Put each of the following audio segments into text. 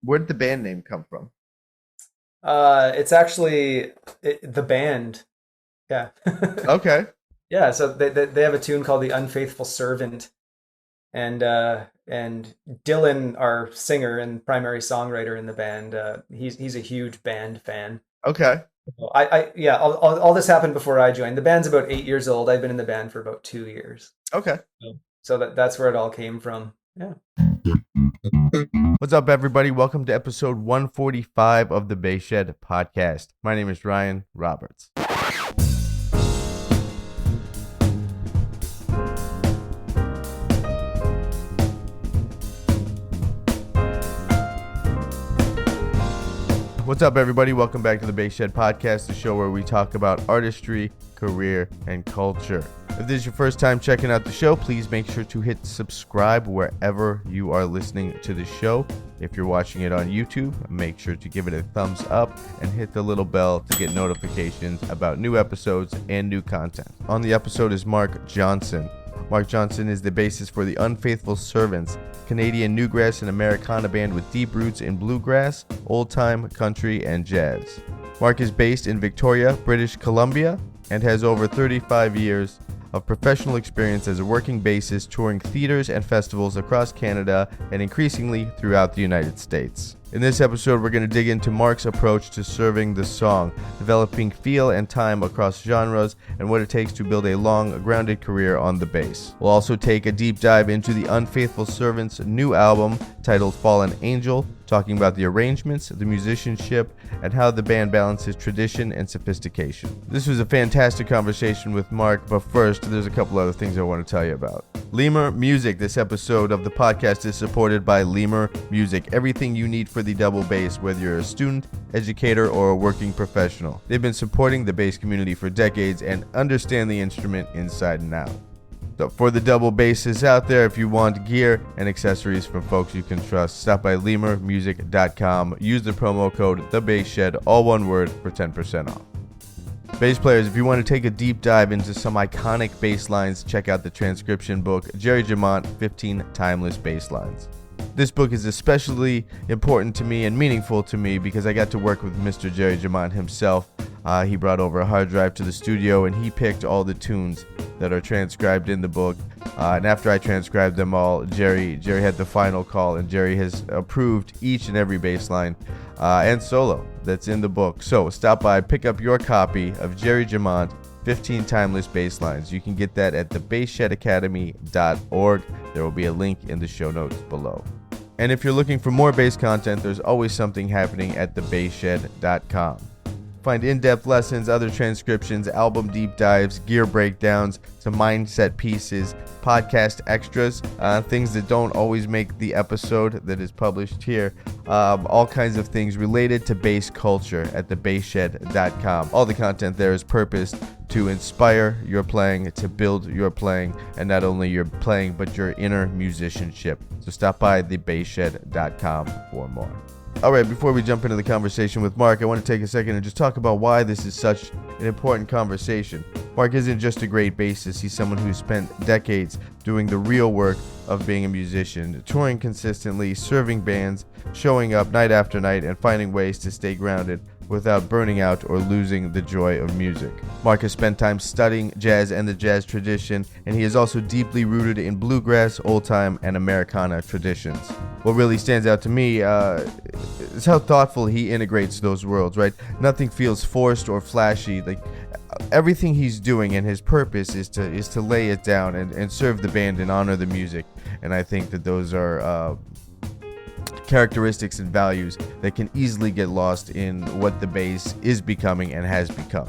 Where did the band name come from? It's actually the band. Yeah. Okay. Yeah, so they have a tune called The Unfaithful Servant, and Dylan, our singer and primary songwriter in the band, he's a huge band fan. Okay. So yeah, all this happened before I joined. The band's about 8 years old. I've been in the band for about 2 years. Okay. So that's where it all came from. Yeah. What's up, everybody? Welcome to episode 145 of the Bass Shed podcast. My name is Ryan Roberts. What's up, everybody? Welcome back to the Bass Shed podcast, the show where we talk about artistry, career, and culture. If this is your first time checking out the show, please make sure to hit subscribe wherever you are listening to the show. If you're watching it on YouTube, make sure to give it a thumbs up and hit the little bell to get notifications about new episodes and new content. On the episode is Mark Johnson. Mark Johnson is the bassist for the Unfaithful Servants, Canadian newgrass and Americana band with deep roots in bluegrass, old-time, country, and jazz. Mark is based in Victoria, British Columbia, and has over 35 years of professional experience as a working bassist touring theaters and festivals across Canada and increasingly throughout the United States. In this episode, we're going to dig into Mark's approach to serving the song, developing feel and time across genres, and what it takes to build a long, grounded career on the bass. We'll also take a deep dive into the Unfaithful Servants' new album titled Fallen Angel, talking about the arrangements, the musicianship, and how the band balances tradition and sophistication. This was a fantastic conversation with Mark, but first, there's a couple other things I want to tell you about. Lemur Music. This episode of the podcast is supported by Lemur Music. Everything you need for the double bass, whether you're a student, educator, or a working professional. They've been supporting the bass community for decades and understand the instrument inside and out. So for the double basses out there, if you want gear and accessories from folks you can trust, stop by lemurmusic.com. Use the promo code TheBassShed, all one word, for 10% off. Bass players, if you want to take a deep dive into some iconic bass lines, check out the transcription book, Jerry Jamont, 15 Timeless Bass Lines. This book is especially important to me and meaningful to me because I got to work with Mr. Jerry Jamont himself. He brought over a hard drive to the studio and he picked all the tunes that are transcribed in the book. And after I transcribed them all, Jerry had the final call, and Jerry has approved each and every bass line and solo that's in the book. So stop by, pick up your copy of Jerry Jamont, 15 Timeless Bass Lines. You can get that at thebassshedacademy.org. There will be a link in the show notes below. And if you're looking for more bass content, there's always something happening at thebasshed.com. Find in-depth lessons, other transcriptions, album deep dives, gear breakdowns, some mindset pieces, podcast extras, things that don't always make the episode that is published here, all kinds of things related to bass culture at thebasshed.com. All the content there is purposed to inspire your playing, to build your playing, and not only your playing, but your inner musicianship. So stop by thebasshed.com for more. All right, before we jump into the conversation with Mark, I want to take a second and just talk about why this is such an important conversation. Mark isn't just a great bassist, he's someone who's spent decades doing the real work of being a musician, touring consistently, serving bands, showing up night after night, and finding ways to stay grounded without burning out or losing the joy of music. Mark has spent time studying jazz and the jazz tradition, and he is also deeply rooted in bluegrass, old-time, and Americana traditions. What really stands out to me is how thoughtful he integrates those worlds, right? Nothing feels forced or flashy. Like everything he's doing, and his purpose is to lay it down and serve the band and honor the music. And I think that those are characteristics and values that can easily get lost in what the bass is becoming and has become.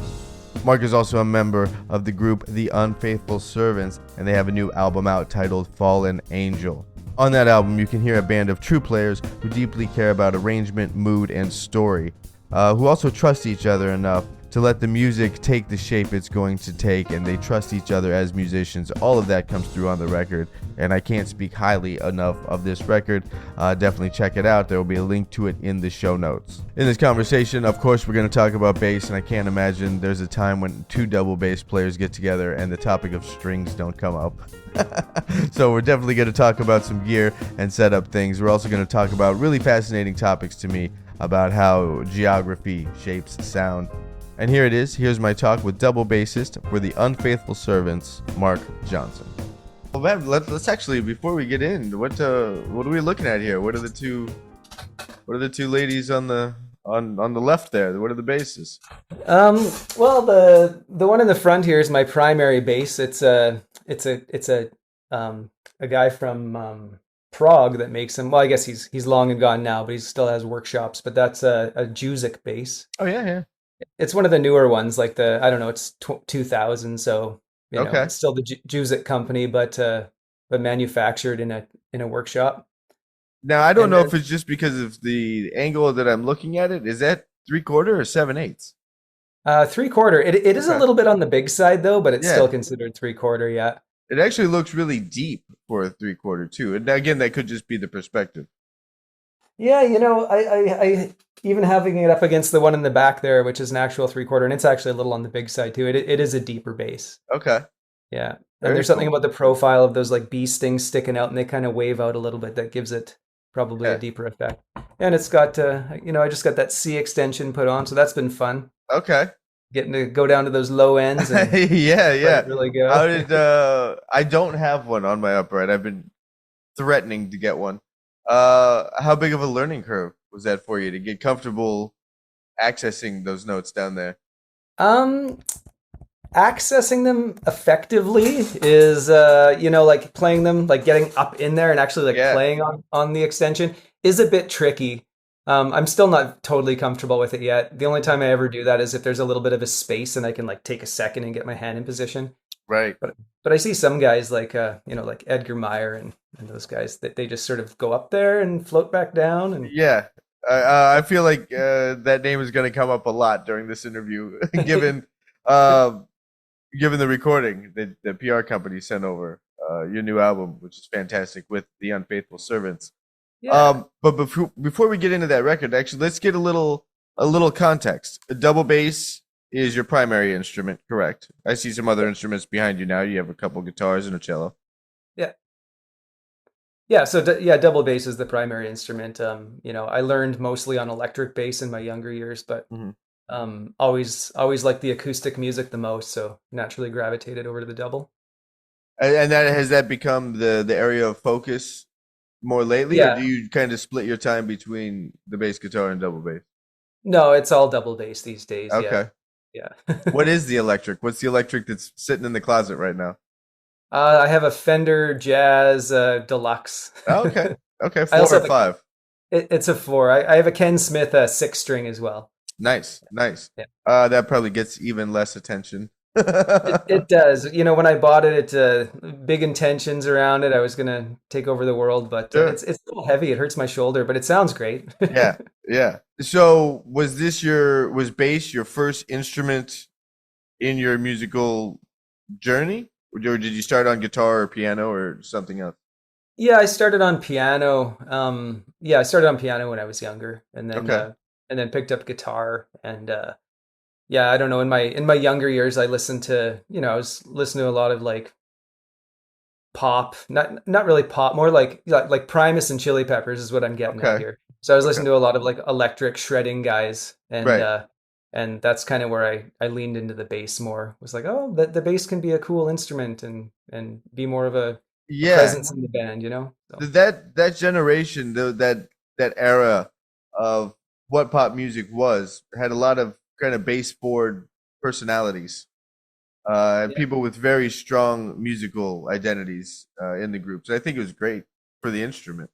Mark is also a member of the group The Unfaithful Servants, and they have a new album out titled Fallen Angel. On that album, you can hear a band of true players who deeply care about arrangement, mood, and story, who also trust each other enough to let the music take the shape it's going to take, and they trust each other as musicians. All of that comes through on the record, and I can't speak highly enough of this record. Definitely check it out. There will be a link to it in the show notes. In this conversation, of course, we're going to talk about bass, and I can't imagine there's a time when two double bass players get together and the topic of strings don't come up. So we're definitely going to talk about some gear and set up things. We're also going to talk about really fascinating topics to me about how geography shapes sound. And here it is. Here's my talk with double bassist for the Unfaithful Servants, Mark Johnson. Well, man, let's actually, before we get in, what are we looking at here? What are the two ladies on the left there? What are the basses? Well, the one in the front here is my primary bass. It's a guy from Prague that makes them. Well, I guess he's long and gone now, but he still has workshops. But that's a Juzik bass. Oh yeah. It's one of the newer ones, like it's 2000, so Okay. it's still the Juzik company, but manufactured in a workshop. Now I don't know if it's just because of the angle that I'm looking at it. Is that 3/4 or 7/8? 3/4. It is Okay. a little bit on the big side though, but it's still considered 3/4. Yeah. It actually looks really deep for a 3/4 too. And again, that could just be the perspective. Yeah, I even having it up against the one in the back there, which is an actual 3/4, and it's actually a little on the big side too. It is a deeper bass. Okay. Yeah. Very And there's something cool. about the profile of those like bee stings sticking out, and they kind of wave out a little bit that gives it probably a deeper effect. And it's got I just got that C extension put on, so that's been fun. Okay. Getting to go down to those low ends and Yeah. really go. How did I don't have one on my upright. I've been threatening to get one. How big of a learning curve was that for you to get comfortable accessing those notes down there? Accessing them effectively is like playing them, like getting up in there and actually like playing on the extension is a bit tricky. I'm still not totally comfortable with it yet. The only time I ever do that is if there's a little bit of a space and I can like take a second and get my hand in position. Right. But I see some guys like like Edgar Meyer and those guys that they just sort of go up there and float back down. And Yeah. I feel like that name is going to come up a lot during this interview, given the recording that the PR company sent over your new album, which is fantastic, with the Unfaithful Servants. Yeah. But before we get into that record, actually, let's get a little context. A double bass is your primary instrument, correct? I see some other instruments behind you now. You have a couple guitars and a cello. Yeah. Yeah, so double bass is the primary instrument. I learned mostly on electric bass in my younger years, but always liked the acoustic music the most, so naturally gravitated over to the double. And that has that become the area of focus more lately, or do you kind of split your time between the bass guitar and double bass? No, it's all double bass these days. Okay. Yeah. What is the electric? What's the electric that's sitting in the closet right now? I have a Fender Jazz Deluxe. Oh, okay. Okay, 4 or 5? It's a 4. I have a Ken Smith 6-string as well. Nice. Yeah. That probably gets even less attention. It does. When I bought it, big intentions around it. I was gonna take over the world, but it's a little heavy. It hurts my shoulder, but it sounds great. Yeah. So was bass your first instrument in your musical journey, or did you start on guitar or piano or something else? Yeah, I started on piano. I started on piano when I was younger, and then picked up guitar. And I don't know. In my younger years, I listened to I was listening to a lot of like pop, not really pop, more like Primus and Chili Peppers is what I'm getting at here. So I was listening to a lot of like electric shredding guys, and that's kind of where I leaned into the bass more. Was like, oh, the bass can be a cool instrument and be more of a presence in the band, So. That generation, that era of what pop music was, had a lot of kind of baseboard personalities, and people with very strong musical identities in the group. So I think it was great for the instrument.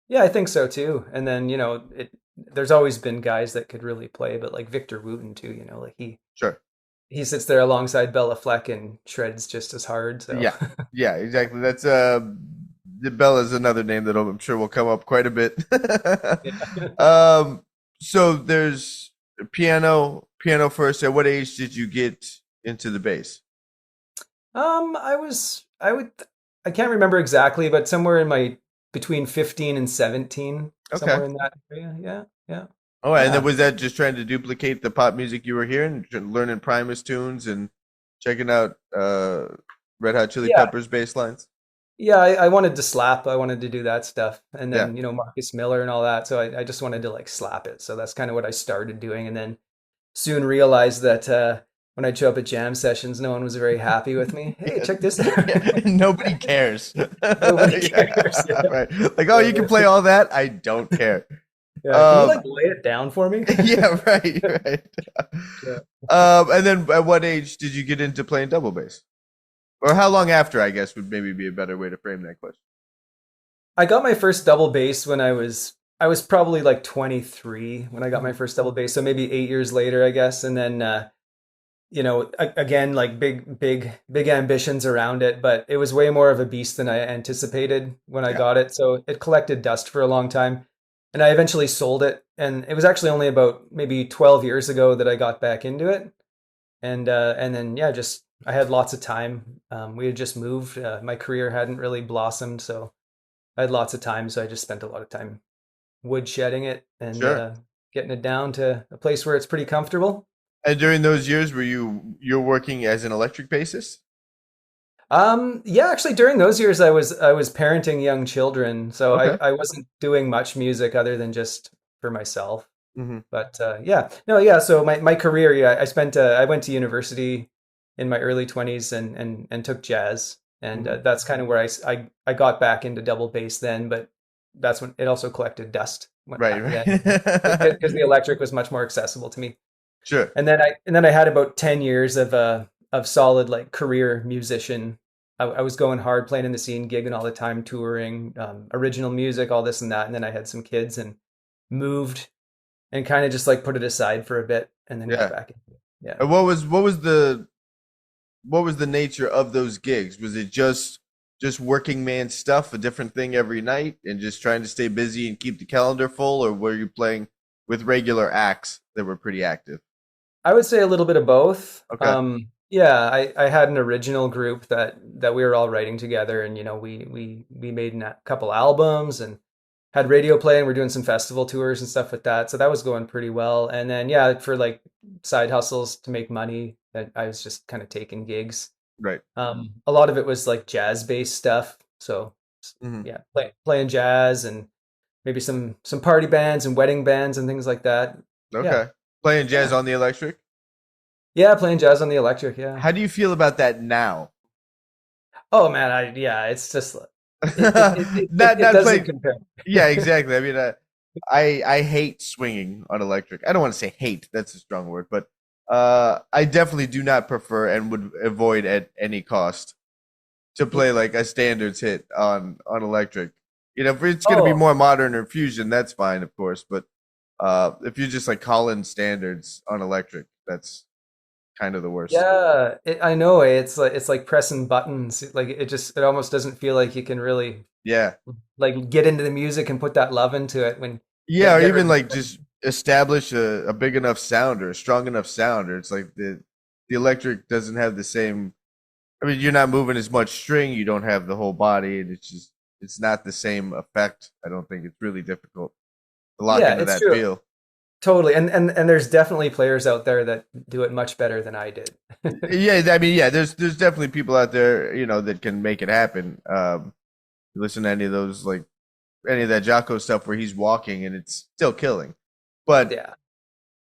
Yeah, I think so too. And then there's always been guys that could really play, but like Victor Wooten too. Like he sits there alongside Bella Fleck and shreds just as hard. So yeah, exactly. That's Bella's another name that I'm sure will come up quite a bit. So there's piano, piano first. At what age did you get into the bass? I can't remember exactly, but somewhere in my between 15 and 17, Okay. somewhere in that area. Yeah, yeah, Oh, and then yeah, was that just trying to duplicate the pop music you were hearing, learning Primus tunes and checking out Red Hot Chili yeah, Peppers bass lines? yeah. I wanted to slap. I wanted to do that stuff, and Yeah. then Marcus Miller and all that. So I just wanted to like slap it. So that's kind of what I started doing, and then soon realized that when I'd show up at jam sessions, no one was very happy with me. Hey, Yeah. check this out. Yeah. Nobody cares. Nobody Yeah, cares. Yeah. right. Like, oh, you can play all that? I don't care. Yeah. Can you Um, like lay it down for me? yeah, right, right. Yeah. And then at what age did you get into playing double bass? Or how long after, I guess, would maybe be a better way to frame that question. I got my first double bass when I was probably like 23 when I got my Mhm. first double bass, so maybe 8 years later, I guess. And then again, like big ambitions around it, but it was way more of a beast than I anticipated when I Yeah, got it. So it collected dust for a long time, and I eventually sold it. And it was actually only about maybe 12 years ago that I got back into it. And then yeah, just I had lots of time. We had just moved. My career hadn't really blossomed, so I had lots of time. So I just spent a lot of time wood shedding it and sure. getting it down to a place where it's pretty comfortable. And during those years, you're working as an electric bassist? Yeah, actually during those years I was parenting young children, so Okay. I wasn't doing much music other than just for myself. Hmm. But yeah, no, yeah. So my career, yeah, I went to university in my early 20s and took jazz, and Hmm. that's kind of where I got back into double bass then. But that's when it also collected dust Right, back then right. because the electric was much more accessible to me. Sure. And then I had about 10 years of solid like career musician. I was going hard, playing in the scene, gigging all the time, touring, original music, all this and that. And then I had some kids and moved and kind of just like put it aside for a bit and then got Yeah. back into it. Yeah. And what was the nature of those gigs? Was it just working man stuff, a different thing every night, and just trying to stay busy and keep the calendar full, or were you playing with regular acts that were pretty active? I would say a little bit of both. Okay. Yeah, I had an original group that we were all writing together, and we made a couple albums and had radio play, and we're doing some festival tours and stuff with that. So that was going pretty well. And then yeah, for like side hustles to make money, I was just kind of taking gigs. Right. A lot of it was like jazz based stuff. So Hmm. yeah, playing jazz and maybe some party bands and wedding bands and things like that. Yeah, Okay. Playing jazz yeah, on the electric. yeah. Playing jazz on the electric. Yeah. How do you feel about that now? Oh man, yeah. It's just it Not doesn't playing. compare. Yeah, exactly. I mean, I hate swinging on electric. I don't want to say hate. That's a strong word, but I definitely do not prefer and would avoid at any cost to play like a standards hit on electric. You know, if it's going to be Oh more modern or fusion, that's fine, of course. But if you just like call in standards on electric, that's kind of the worst. yeah, I know. It's like pressing buttons. Like it almost doesn't feel like you can really Yeah, like get into the music and put that love into it when yeah, or get even ready. like just establish a big enough sound or a strong enough sound, or it's like the electric doesn't have the same. I mean, you're not moving as much string. You don't have the whole body, and it's not the same effect. I don't think it's really difficult to lock Yeah, into it's that true. feel. Totally. And there's definitely players out there that do it much better than I did. Yeah, I mean, yeah, there's definitely people out there, you know, that can make it happen. You listen to any of those, like any of that Jocko stuff where he's walking and it's still killing. But Yeah.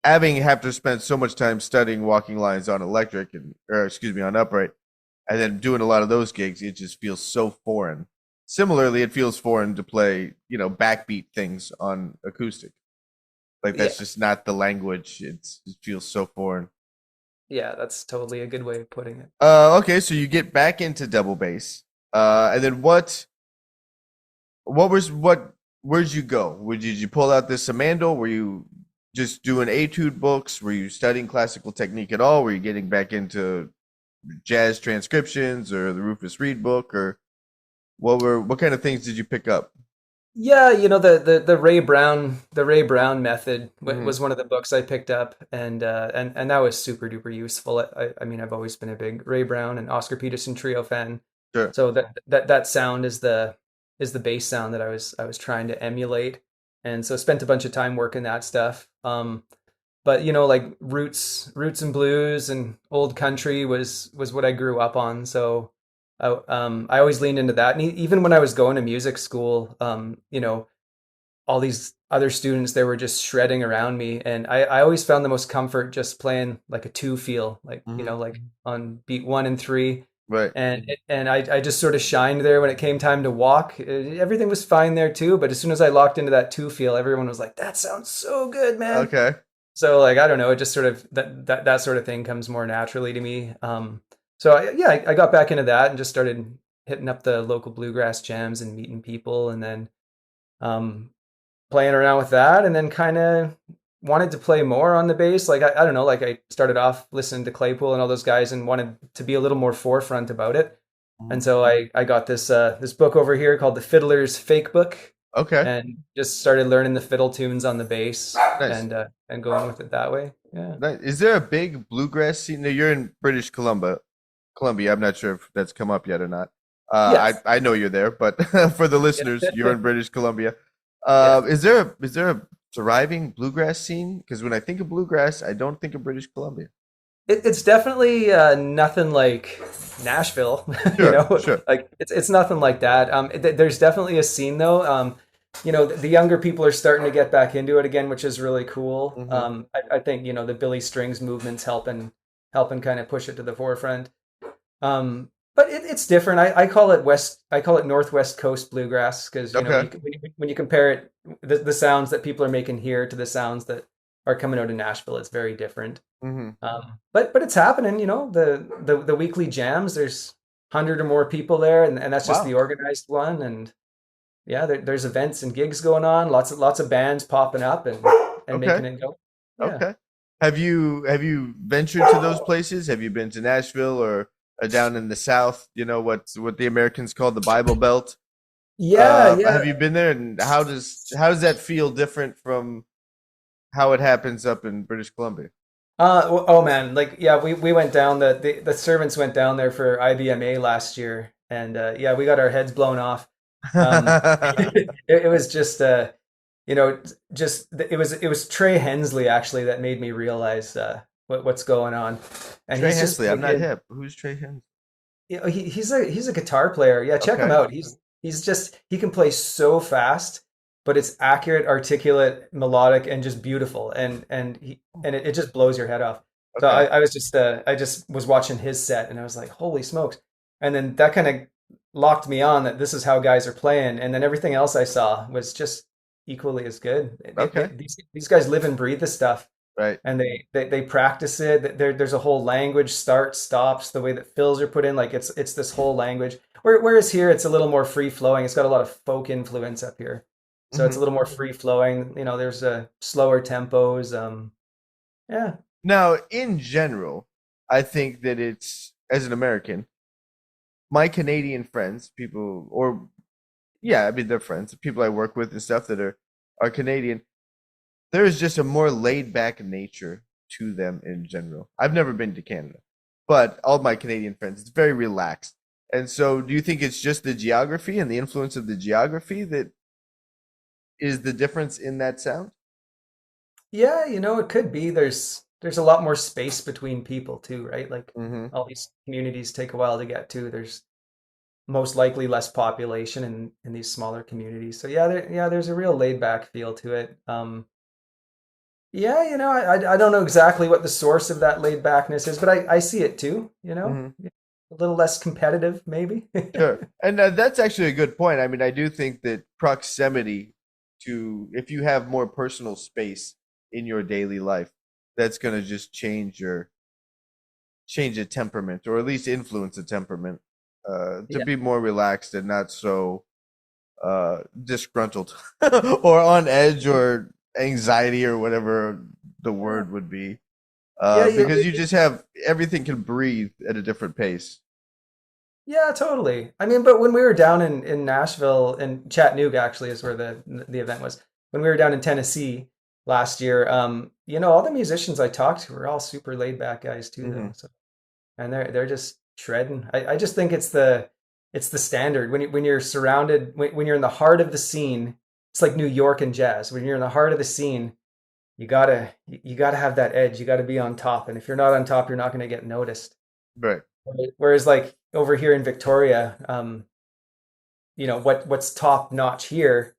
having have to spend so much time studying walking lines on electric and, or excuse me, on upright, and then doing a lot of those gigs, it just feels so foreign. Similarly, it feels foreign to play, you know, backbeat things on acoustic. Like that's Yeah. just not the language. It feels so foreign. Yeah, that's totally a good way of putting it. Okay, so you get back into double bass. And then what where'd you go? Did you pull out this Samandel? Were you just doing etude books? Were you studying classical technique at all? Were you getting back into jazz transcriptions or the Rufus Reed book or what kind of things did you pick up? Yeah, the Ray Brown method Hmm. was one of the books I picked up, and that was super duper useful. I mean, I've always been a big Ray Brown and Oscar Peterson trio fan, Sure. so that sound is the bass sound that I was trying to emulate, and so spent a bunch of time working that stuff. But like roots and blues and old country was what I grew up on. So I always leaned into that. And even when I was going to music school, all these other students, they were just shredding around me. And I always found the most comfort just playing like a two feel, like, Hmm. like on beat 1 and 3. Right. And I just sort of shined there when it came time to walk. Everything was fine there too. But as soon as I locked into that two feel, everyone was like, that sounds so good, man. Okay. So like I don't know, it just sort of that sort of thing comes more naturally to me. So I got back into that and just started hitting up the local bluegrass jams and meeting people, and then um, playing around with that, and then kind of wanted to play more on the bass. Like I don't know, like I started off listening to Claypool and all those guys, and wanted to be a little more forefront about it. Mhm. And so I got this book over here called The Fiddler's Fake Book, Okay. and just started learning the fiddle tunes on the bass, Nice. and going with it that way. Yeah. Nice. Is there a big bluegrass scene? Now, you're in British Columbia. Columbia. I'm not sure if that's come up yet or not. Yes. I know you're there, but for the Yeah. listeners, you're in British Columbia. Yeah. Is there a thriving bluegrass scene? Because when I think of bluegrass, I don't think of British Columbia. It's definitely nothing like Nashville, Sure, sure. like it's nothing like that. There's definitely a scene though. The younger people are starting to get back into it again, which is really cool. Hmm. I think the Billy Strings movement's helping kind of push it to the forefront. But it's different. I call it Northwest Coast bluegrass because Okay. when you compare it, the sounds that people are making here to the sounds that are coming out of Nashville, it's very different. Hmm. But it's happening. The weekly jams. There's 100 or more people there, and that's just the Wow. organized one. And yeah, there's events and gigs going on. Lots of bands popping up and Okay. making it go. Yeah. Okay. Have you ventured to those places? Have you been to Nashville or down in the South? You know what the Americans call the Bible Belt. Yeah, Have yeah. you been there, and how does that feel different from how it happens up in British Columbia? Oh man, like yeah, we went down the servants went down there for IBMA last year, and yeah, we got our heads blown off. It was just you know just it was Trey Hensley actually that made me realize what's going on, and Trey he's just Hensley. I'm not making hip. Who's Trey Hensley? he's a guitar player. Yeah, check him Okay. out. He can play so fast, but it's accurate, articulate, melodic, and just beautiful. And it just blows your head off. So Okay. I just was watching his set and I was like, holy smokes. And then that kind of locked me on that this is how guys are playing. And then everything else I saw was just equally as good. Okay. These guys live and breathe this stuff, Right. and they practice it. There's a whole language, starts, stops, the way that fills are put in, like it's this whole language. Whereas here it's a little more free flowing. It's got a lot of folk influence up here, so it's a Hmm. little more free flowing. There's slower tempos. Yeah, Now, in general, I think that it's as an American, my Canadian friends, people, or yeah, I mean they're friends, people I work with and stuff that are Canadian. There is just a more laid back nature to them in general. I've never been to Canada, but all my Canadian friends, it's very relaxed. And so, do you think it's just the geography and the influence of the geography that is the difference in that sound? yeah. It could be. There's a lot more space between people too, right? Like Hmm. all these communities take a while to get to. There's most likely less population in these smaller communities. So there's a real laid back feel to it. Yeah, I don't know exactly what the source of that laid backness is, but I see it too, Hmm. a little less competitive maybe. Sure. And that's actually a good point. I mean, I do think that proximity to, if you have more personal space in your daily life, that's going to just change a temperament, or at least influence a temperament, to Yeah, be more relaxed and not so disgruntled or on edge or anxiety or whatever the yeah, word would be. yeah, Because you just have everything can breathe at a different pace. Yeah, totally. I mean, but when we were down in Nashville and Chattanooga actually is where the event was. When we were down in Tennessee last year, all the musicians I talked to were all super laid back guys too, Hmm. though. So and they're just shredding. I just think it's the standard when you're surrounded when you're in the heart of the scene. It's like New York and jazz. When you're in the heart of the scene, you gotta have that edge. You gotta be on top, and if you're not on top, you're not going to get noticed. Right. Whereas like over here in Victoria, what's top notch here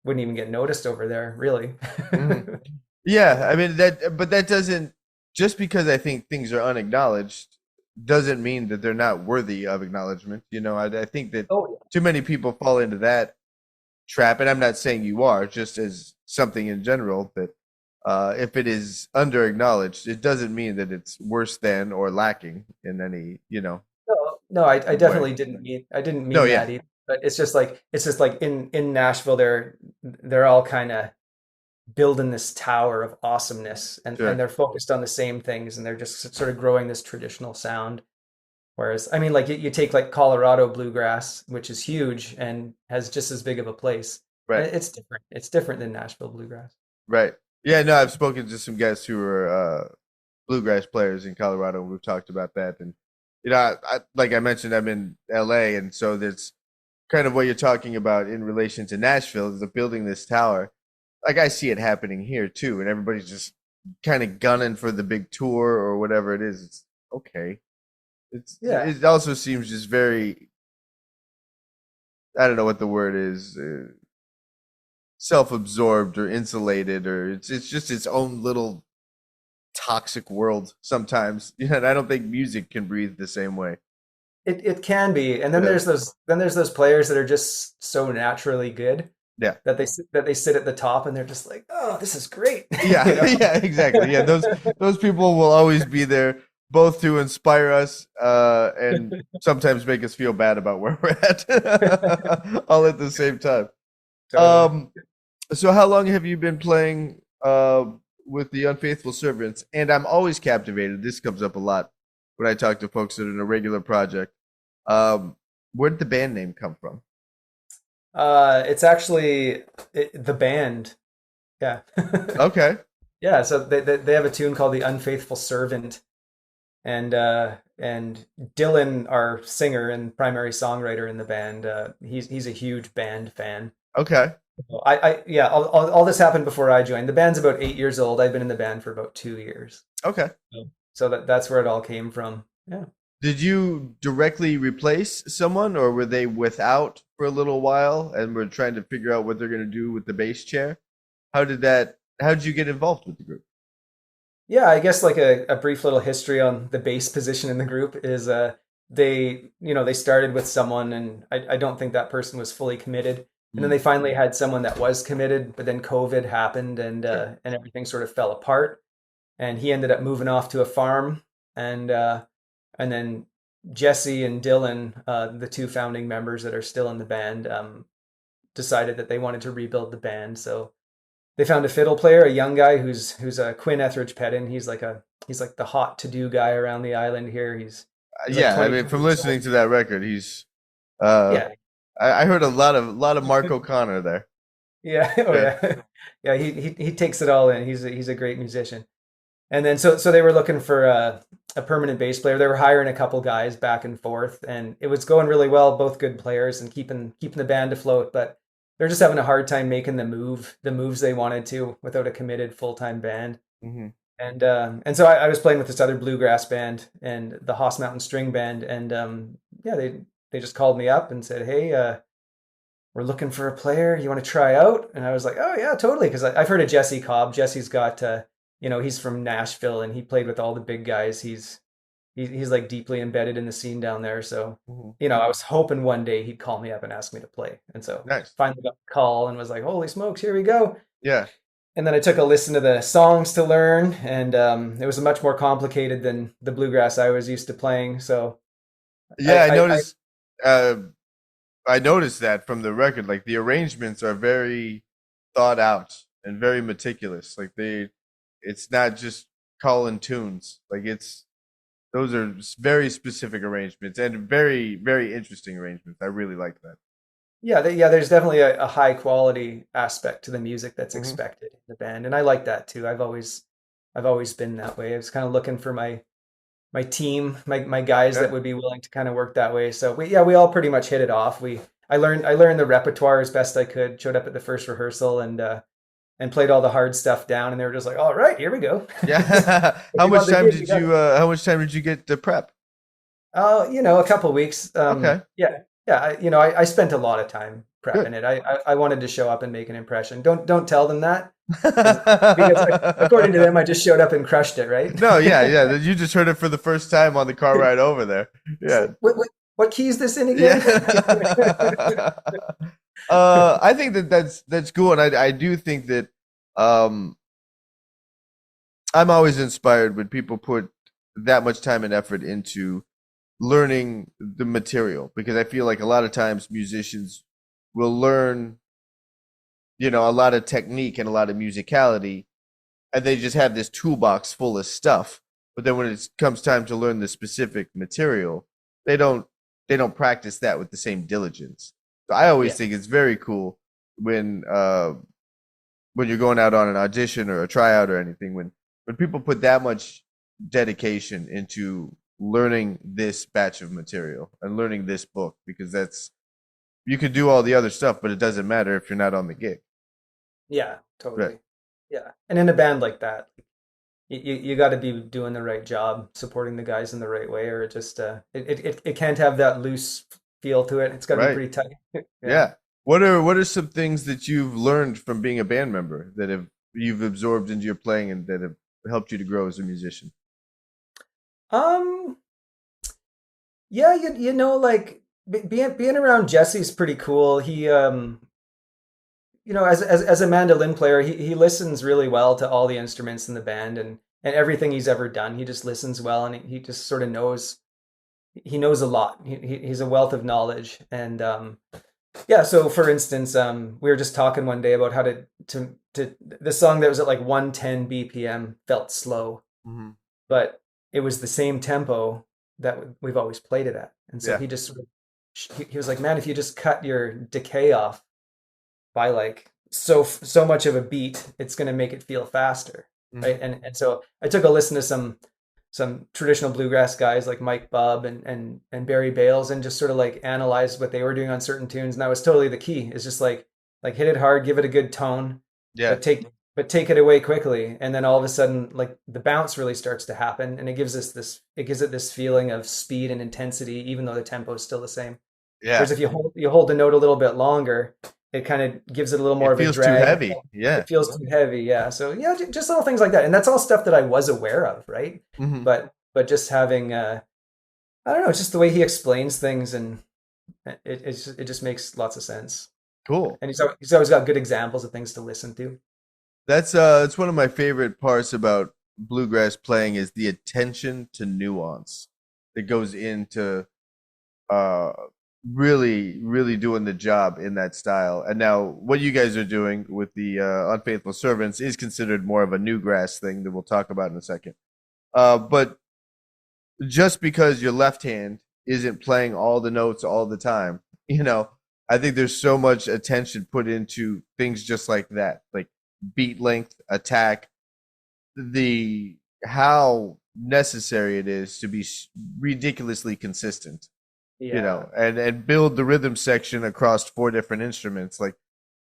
wouldn't even get noticed over there, really. Hmm. Yeah, I mean but that doesn't, just because I think things are unacknowledged doesn't mean that they're not worthy of acknowledgement. I think that Oh, too many people fall into that trap, and I'm not saying you are, just as something in general that if it is under acknowledged, it doesn't mean that it's worse than or lacking in any, no, no, I way. definitely didn't No, mean yeah, that either. But it's just like in Nashville, they're all kind of building this tower of awesomeness, and sure. they're focused on the same things, and they're just sort of growing this traditional sound. Whereas, I mean, like you take like Colorado bluegrass, which is huge and has just as big of a place, and Right, it's different. It's different than Nashville bluegrass. right. Yeah, no, I've spoken to some guys who are bluegrass players in Colorado, and we've talked about that. And like I mentioned, I'm in LA, and so there's kind of what you're talking about in relation to Nashville, is the building this tower. Like I see it happening here too, and everybody's just kind of gunning for the big tour or whatever it is. It's okay. Yeah. It also seems just very, I don't know what the word is, self-absorbed or insulated, or it's just its own little toxic world sometimes. And I don't think music can breathe the same way. It can be, and then Yeah. there's those players that are just so naturally good Yeah. that they sit at the top and they're just like, oh, this is great, Yeah, you know. yeah, exactly. Yeah, those people will always be there, both to inspire us and sometimes make us feel bad about where we're at, all at the same time. Totally. Um, so how long have you been playing with the Unfaithful Servants? And I'm always captivated. This comes up a lot when I talk to folks that are in a regular project. Um, where did the band name come from? It's actually the band. Yeah. Okay, Yeah, so they have a tune called "The Unfaithful Servant," and Dylan, our singer and primary songwriter in the band, he's a huge band fan. okay, Yeah, all this happened before I joined. The band's about 8 years old. I've been in the band for about 2 years. okay. So that's where it all came from. Yeah. Did you directly replace someone, or were they without for a little while and were trying to figure out what they're going to do with the bass chair? How did you get involved with the group? Yeah, I guess like a brief little history on the bass position in the group is they started with someone and I don't think that person was fully committed. And then Mm, they finally had someone that was committed, but then COVID happened sure. and everything sort of fell apart. And he ended up moving off to a farm and then Jesse and Dylan, the two founding members that are still in the band, decided that they wanted to rebuild the band. So they found a fiddle player, a young guy who's a Quinn Etheridge Pettin. He's like the hot to do guy around the island here. He's like Yeah, I 22 mean, from years listening old. to that record, he's uh, Yeah, I heard a lot of Mark O'Connor there. yeah, oh Yeah. yeah, yeah. He takes it all in. He's a great musician. And then so they were looking for a permanent bass player. They were hiring a couple guys back and forth, and it was going really well. Both good players and keeping the band afloat, but they're just having a hard time making the moves they wanted to without a committed full time band. Hmm. And so I was playing with this other bluegrass band and the Hoss Mountain String Band, and yeah, they just called me up and said, "Hey, we're looking for a player. You want to try out?" And I was like, "Oh yeah, totally," because I've heard of Jesse Cobb. Jesse's got he's from Nashville and he played with all the big guys. He's like deeply embedded in the scene down there. So Hmm. I was hoping one day he'd call me up and ask me to play. And so Nice. finally got the call and was like, "Holy smokes, here we go." Yeah. And then I took a listen to the songs to learn, and it was much more complicated than the bluegrass I was used to playing. So Yeah, I uh I noticed that from the record. Like the arrangements are very thought out and very meticulous. Like it's not just calling tunes. Like Those are very specific arrangements and very, very interesting arrangements. I really like that. Yeah, there's definitely a high quality aspect to the music that's Hmm. expected in the band, and I like that too. I've always been that way. I was kind of looking for my team, my guys Yeah. that would be willing to kind of work that way. So we all pretty much hit it off. I learned the repertoire as best I could. Showed up at the first rehearsal and played all the hard stuff down, and they were just like, "All right, here we go." Yeah. If you want the gig, you got it. How much time did you get to prep? Oh, a couple weeks. Okay. Yeah, yeah. I spent a lot of time Good. prepping it. I wanted to show up and make an impression. Don't tell them that, because according to them, I just showed up and crushed it, right? No, yeah, yeah. You just heard it for the first time on the car ride over there. It's Yeah. like, what key is this in again? Yeah. I think that's cool, and I do think that um, I'm always inspired when people put that much time and effort into learning the material, because I feel like a lot of times musicians will learn, a lot of technique and a lot of musicality, and they just have this toolbox full of stuff. But then when it comes time to learn the specific material, they don't they don't practice that with the same diligence. So I always Yeah, think it's very cool when you're going out on an audition or a tryout or anything, when people put that much dedication into learning this batch of material and learning this book, because that's you could do all the other stuff, but it doesn't matter if you're not on the gig. yeah, Right. totally. Yeah, and in a band like that, you got to be doing the right job, supporting the guys in the right way, or it just it can't have that loose feel to it. It's got to be Right. pretty tight. Yeah. Yeah. What are some things that you've learned from being a band member that have you've absorbed into your playing and that have helped you to grow as a musician? Um. Yeah. Like being around Jesse's pretty cool. He as a mandolin player, he listens really well to all the instruments in the band and everything he's ever done. He just listens well, and he just sort of knows. He knows a lot. He's a wealth of knowledge, and yeah. So, for instance, we were just talking one day about how to the song that was at like 110 BPM felt slow, Hmm. but it was the same tempo that we've always played it at. And so Yeah. he just sort of he was like, man, if you just cut your decay off by like so much of a beat, it's going to make it feel faster, right? Hmm. And so I took a listen to some traditional bluegrass guys like Mike Bubb and Barry Bales, and just sort of like analyzed what they were doing on certain tunes. And that was totally the key. It's just like hit it hard, give it a good tone, Yeah. but take it away quickly, and then all of a sudden like the bounce really starts to happen, and it gives it this feeling of speed and intensity, even though the tempo is still the same. Yeah. Whereas if you hold the note a little bit longer, it kind of gives it a little more It of a feels too drag. heavy. Yeah. It feels too heavy, yeah. So yeah, just little things like that, and that's all stuff that I was aware of, right? Hmm. But just having I don't know, it's just the way he explains things, and it just makes lots of sense. Cool. And he's always got good examples of things to listen to. That's one of my favorite parts about bluegrass playing is the attention to nuance that goes into uh really really doing the job in that style. And now what you guys are doing with the Unfaithful Servants is considered more of a newgrass thing that we'll talk about in a second. But just because your left hand isn't playing all the notes all the time, I think there's so much attention put into things just like that, like beat length, attack, the how necessary it is to be ridiculously consistent, Yeah. and build the rhythm section across four different instruments. Like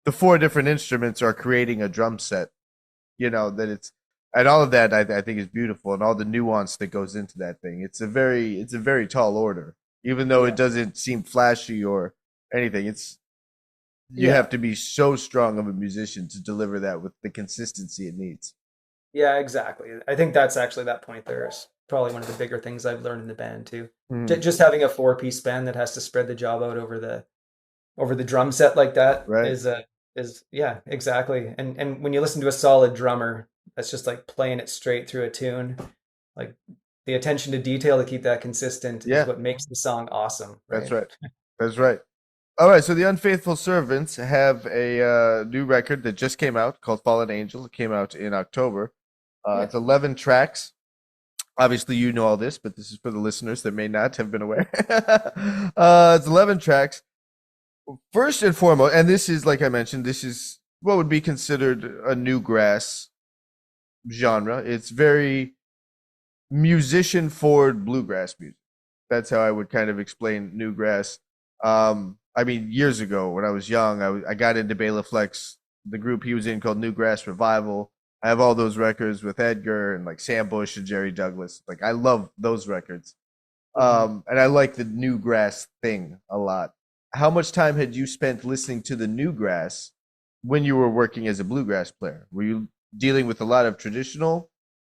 the four different instruments are creating a drum set, that it's and all of that I think is beautiful, and all the nuance that goes into that thing. It's a very tall order, even though it Yeah. doesn't seem flashy or anything. You Yeah. have to be so strong of a musician to deliver that with the consistency it needs. Yeah, exactly. I think that's actually that point there is probably one of the bigger things I've learned in the band too. Mhm. Just having a four-piece band that has to spread the job out over the drum set like that Right. is yeah, exactly. And when you listen to a solid drummer that's just like playing it straight through a tune, like the attention to detail to keep that consistent is Yeah, what makes the song awesome, that's right? right. That's right. All right, so the Unfaithful Servants have a new record that just came out called Fallen Angel. It came out in October. Yeah. It's 11 tracks. Obviously, you know all this, but this is for the listeners that may not have been aware. It's 11 tracks. First and foremost, and this is, like I mentioned, this is what would be considered a newgrass genre. It's very musician forward bluegrass music. That's how I would kind of explain newgrass. I mean, years ago when I was young, I got into Bela Fleck's, the group he was in called Newgrass Revival. I have all those records with Edgar and like Sam Bush and Jerry Douglas. Like I love those records. Mhm. And I like the newgrass thing a lot. How much time had you spent listening to the newgrass when you were working as a bluegrass player? Were you dealing with a lot of traditional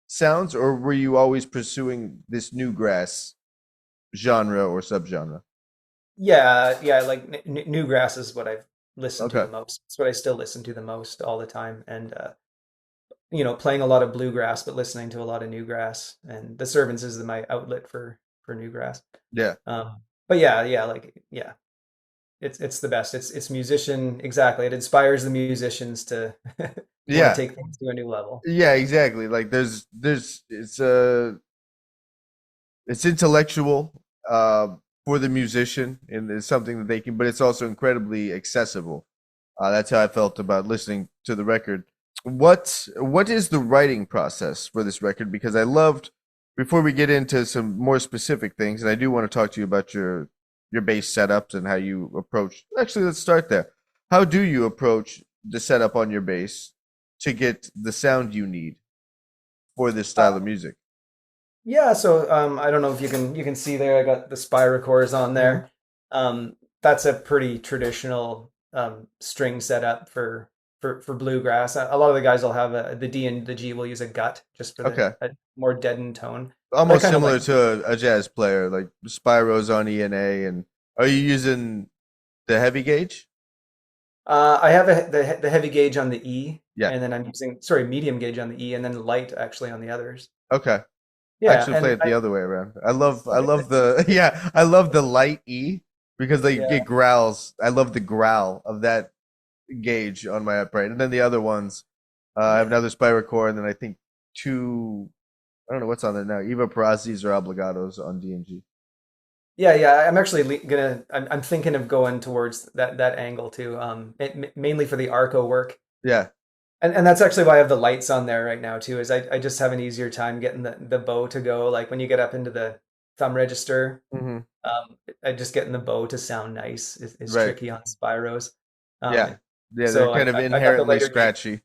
sounds, or were you always pursuing this newgrass genre or subgenre? Yeah, like Newgrass is what I've listened to Okay. the most. It's what I still listen to the most all the time, and playing a lot of bluegrass, but listening to a lot of newgrass. And the Servants is my outlet for newgrass. Yeah. But yeah, it's the best. It's musician exactly. It inspires the musicians to want to Yeah. take things to a new level. Yeah, exactly. Like it's intellectual for the musician, and it's something that they can, but it's also incredibly accessible. That's how I felt about listening to the record. What is the writing process for this record? Because I loved, before we get into some more specific things, and I do want to talk to you about your bass setups and how you approach. Actually, let's start there. How do you approach the setup on your bass to get the sound you need for this style of music? Yeah, so I don't know if you can see there. I got the Spyra cores on Hmm. there. That's a pretty traditional string setup for bluegrass. A lot of the guys will have the D and the G will use a gut just for the Okay. a more deadened tone. But I Almost kind of like similar to a jazz player, like Spyro's on E&A. And are you using the heavy gauge? I have the heavy gauge on the E, Yeah. and then I'm using medium gauge on the E, and then light actually on the others. Okay. I Yeah, actually play and it the I other way around. I love okay, the yeah, I love the light E because like yeah. it growls. I love the growl of that gauge on my upright. And then the other ones, I have Yeah. another Spyrocore, and then I think two, I don't know what's on there now, Eva Perazzi's or Obligatos on D&G. Yeah. I'm actually gonna. I'm thinking of going towards that angle too. Mainly for the arco work, Yeah. and that's actually why I have the lights on there right now too. Is I just have an easier time getting the bow to go. Like when you get up into the thumb register, Hmm. I just getting the bow to sound nice is Right. tricky on spyros. Yeah. Um, Yeah, they're so kind of I got the inherently lighter gauge. scratchy.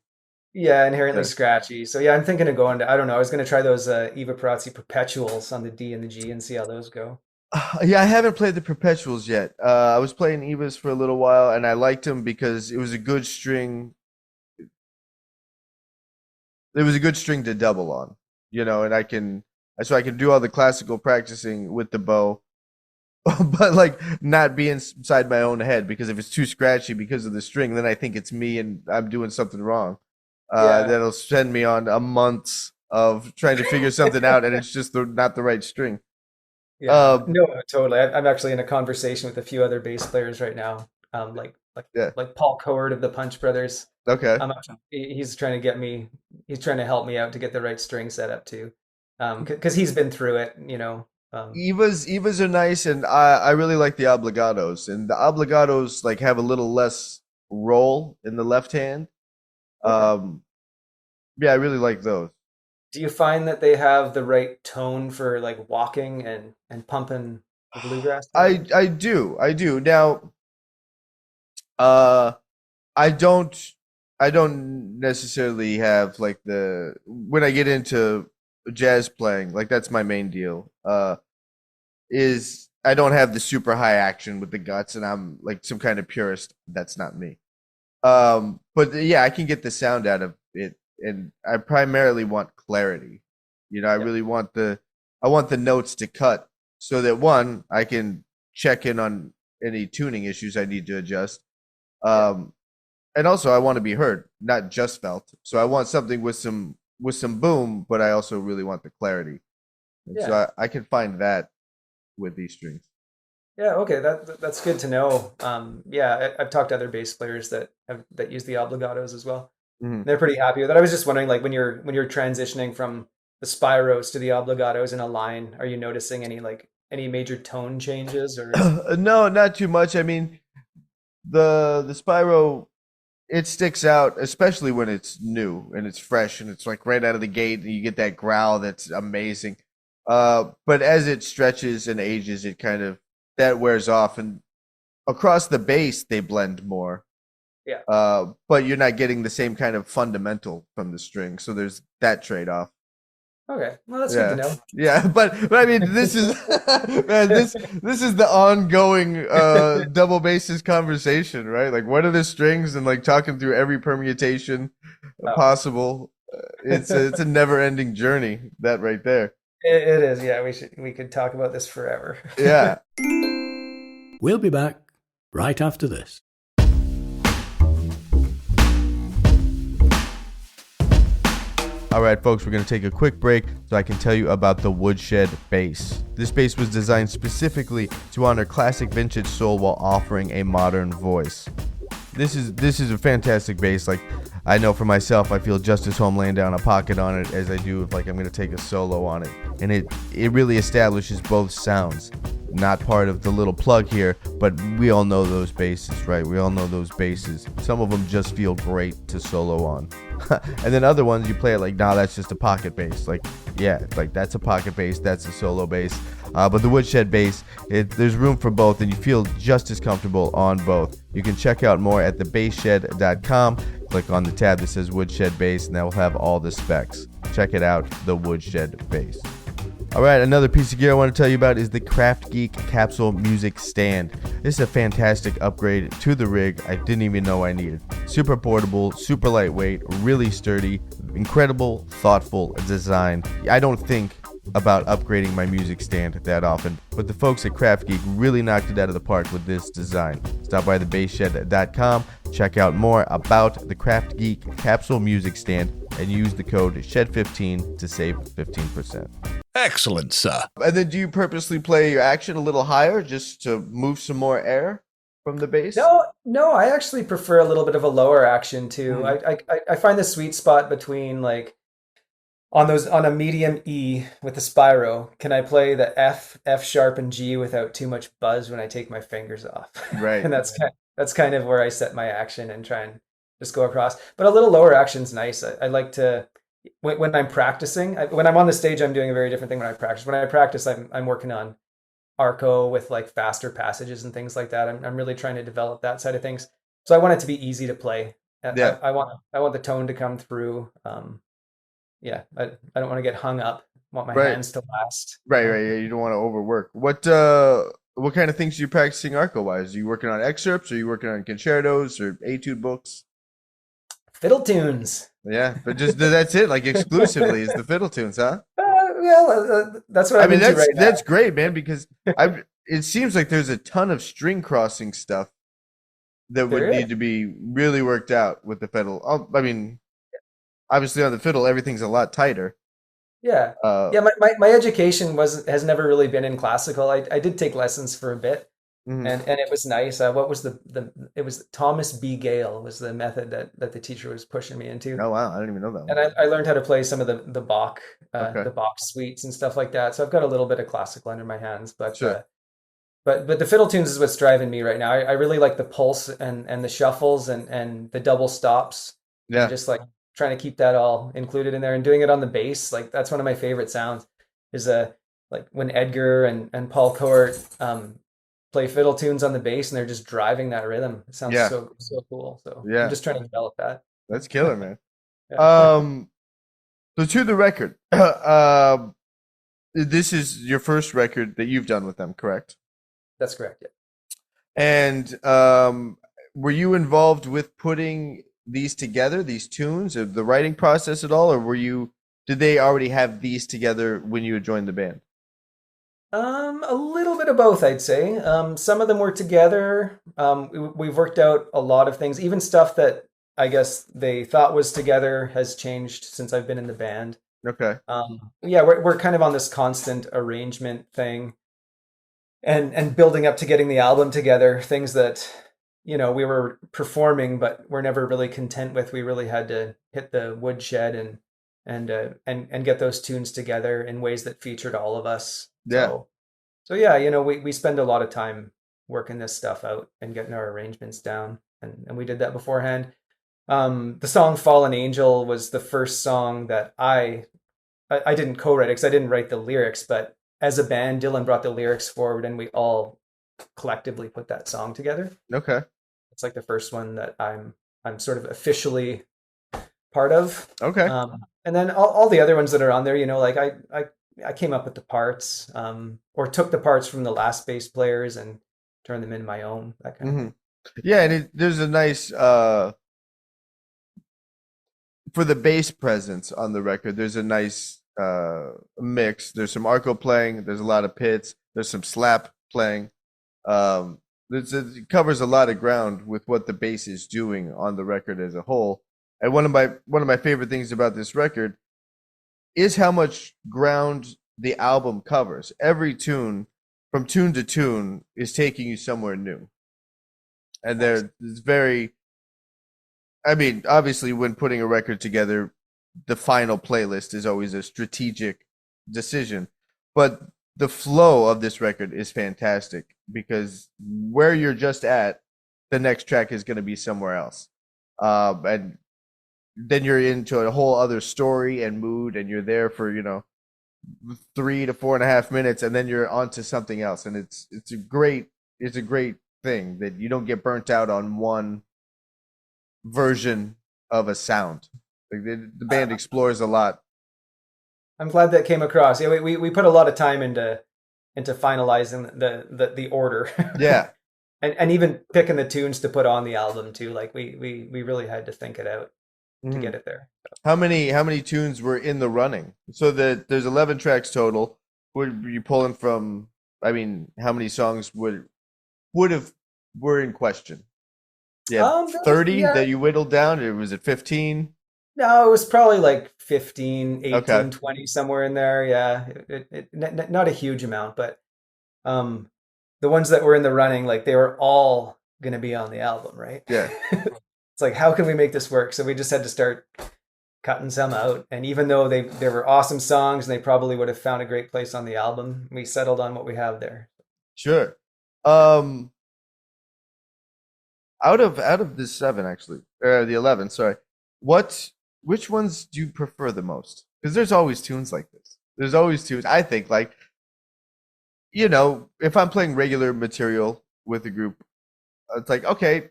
Yeah, inherently Yeah. scratchy. So yeah, I'm thinking of going to. I don't know. I was gonna try those Eva Perazzi perpetuals on the D and the G and see how those go. Yeah, I haven't played the Perpetuals yet. I was playing Evas for a little while, and I liked them because it was a good string. It was a good string to double on, and I can do all the classical practicing with the bow, but like not be inside my own head, because if it's too scratchy because of the string, then I think it's me and I'm doing something wrong. Yeah. That'll send me on a month of trying to figure something out, and it's just not the right string. Yeah, Uh, no, totally. I'm actually in a conversation with a few other bass players right now. Like yeah, Paul Coward of the Punch Brothers. okay. He's trying to get me. He's trying to help me out to get the right string set up too. Because he's been through it. Evas are nice, and I really like the obligatos. And the obligatos like have a little less roll in the left hand. Okay. Um, yeah, I really like those. Do you find that they have the right tone for like walking and pumping the bluegrass I together? I do I do now. Uh, I don't I don't necessarily have like the when I get into jazz playing, like that's my main deal. Is I don't have the super high action with the guts, and I'm like some kind of purist. That's not me. But yeah, I can get the sound out of it, and I primarily want clarity. I Yeah. really want the notes to cut so that one, I can check in on any tuning issues I need to adjust. Yeah. Um, and also I want to be heard, not just felt. So I want something with some boom, but I also really want the clarity. And so Yeah. I can find that with these strings. Yeah, okay, that's good to know. Yeah, I've talked to other bass players that use the obligatos as well. Mhm. They're pretty happy with it. I was just wondering, like when you're transitioning from spiros to the obligatos in a line, are you noticing any major tone changes, or is No, not too much. I mean, the Spyro, it sticks out, especially when it's new and it's fresh and it's like right out of the gate and you get that growl that's amazing. But as it stretches and ages, it kind of that wears off, and across the bass they blend more. yeah? But you're not getting the same kind of fundamental from the string, so there's that trade-off. Okay, well that's good to Yeah, know. yeah, but I mean, this is man, this is the ongoing double bassist conversation, right? Like, what are the strings, and like talking through every permutation Oh, possible. It's a never-ending journey. That right there. it is. Yeah, we could talk about this forever. Yeah. We'll be back right after this. All right, folks, we're going to take a quick break so I can tell you about the Woodshed bass. This bass was designed specifically to honor classic vintage soul while offering a modern voice. This is a fantastic bass. Like, I know for myself, I feel just as home laying down a pocket on it as I do if like I'm going to take a solo on it. And it really establishes both sounds. Not part of the little plug here, but we all know those basses, right? We all know those basses. Some of them just feel great to solo on. And then other ones you play it like, nah, that's just a pocket bass. Like, yeah, like that's a pocket bass, that's a solo bass. But the Woodshed bass, there's room for both, and you feel just as comfortable on both. You can check out more at thebassshed.com. Click on the tab that says Woodshed bass, and that will have all the specs. Check it out, the Woodshed bass. All right, another piece of gear I want to tell you about is the Craft Geek Capsule Music Stand. This is a fantastic upgrade to the rig I didn't even know I needed. Super portable, super lightweight, really sturdy, incredible, thoughtful design. I don't think about upgrading my music stand that often, but the folks at Craft Geek really knocked it out of the park with this design. Stop by thebassshed.com, check out more about the Craft Geek Capsule Music Stand, and use the code SHED15 to save 15%. Excellent, sir. And then do you purposely play your action a little higher just to move some more air from the bass? No, I actually prefer a little bit of a lower action too. I find the sweet spot between like on a medium E with the Spyro. Can I play the F sharp and G without too much buzz when I take my fingers off? Right. And that's kind of where I set my action and try and just go across. But a little lower action's nice. I like to when I'm practicing. When I'm on the stage, I'm doing a very different thing when I practice. When I practice, I'm working on arco with like faster passages and things like that. I'm really trying to develop that side of things. So I want it to be easy to play. Yeah. I want the tone to come through. Yeah, I don't want to get hung up. I want my Right. hands to last. Right, yeah, you don't want to overwork. What kind of things are you practicing arco wise? Are you working on excerpts? Are you working on concertos or etude books? Fiddle tunes. Yeah, but just that's it. Like exclusively is the fiddle tunes, huh? That's what I'm into right now. That's great, man. Because it seems like there's a ton of string crossing stuff that would There is. need to be really worked out with the fiddle. I mean, obviously on the fiddle everything's a lot tighter. Yeah. Yeah, my education has never really been in classical. I did take lessons for a bit, Mhm. and it was nice. What was it was Thomas B. Gale was the method that the teacher was pushing me into. Oh wow, I didn't even know that one. And I learned how to play some of the Bach Okay. the Bach suites and stuff like that. So I've got a little bit of classical under my hands, but Sure. but the fiddle tunes is what's driving me right now. I really like the pulse and the shuffles and the double stops. Yeah. And just like trying to keep that all included in there and doing it on the bass. Like that's one of my favorite sounds is like when Edgar and Paul Court play fiddle tunes on the bass and they're just driving that rhythm. It sounds Yeah. so cool. So Yeah. I'm just trying to develop that. That's killer, man. Yeah. So to the record, this is your first record that you've done with them, correct? That's correct. Yeah. And were you involved with putting these together, these tunes, or the writing process at all, or did they already have these together when you had joined the band? A little bit of both, I'd say. Some of them were together. We've worked out a lot of things, even stuff that I guess they thought was together has changed since I've been in the band. Okay. Yeah, we're kind of on this constant arrangement thing, and building up to getting the album together. Things that we were performing, but we're never really content with. We really had to hit the woodshed and and get those tunes together in ways that featured all of us. Yeah. So yeah, we spend a lot of time working this stuff out and getting our arrangements down, and we did that beforehand. The song "Fallen Angel" was the first song that I didn't co-write it because I didn't write the lyrics, but as a band, Dylan brought the lyrics forward, and we all collectively put that song together. Okay. It's like the first one that I'm sort of officially part of. Okay. And then all the other ones that are on there, like I came up with the parts, or took the parts from the last bass players and turned them into my own, that kind of thing. Yeah, and there's a nice for the bass presence on the record. There's a nice mix. There's some arco playing. There's a lot of pits. There's some slap playing. It covers a lot of ground with what the bass is doing on the record as a whole. And one of my favorite things about this record is how much ground the album covers. Every tune, from tune to tune, is taking you somewhere new. And there's very, I mean, obviously when putting a record together, the final playlist is always a strategic decision. But the flow of this record is fantastic because where you're just at, the next track is going to be somewhere else. And then you're into a whole other story and mood, and you're there for 3 to 4.5 minutes, and then you're on to something else. And it's a great thing that you don't get burnt out on one version of a sound. Like the band explores a lot. I'm glad that came across. Yeah, we put a lot of time into finalizing the order. Yeah. and even picking the tunes to put on the album too. Like we really had to think it out to get it there. How many tunes were in the running? So there's 11 tracks total. Were you pulling from? I mean, how many songs were in question? Yeah, 30 that you whittled down. Or was it 15? No, it was probably like 15, 18, Okay. 20, somewhere in there. Yeah, not a huge amount, but the ones that were in the running, like they were all going to be on the album, right? Yeah. It's like, how can we make this work? So we just had to start cutting some out. And even though they were awesome songs and they probably would have found a great place on the album, we settled on what we have there. Sure. Out of the 7, actually, the 11, sorry. Which ones do you prefer the most? Because there's always tunes like this. There's always tunes. I think, like, if I'm playing regular material with a group, it's like, okay,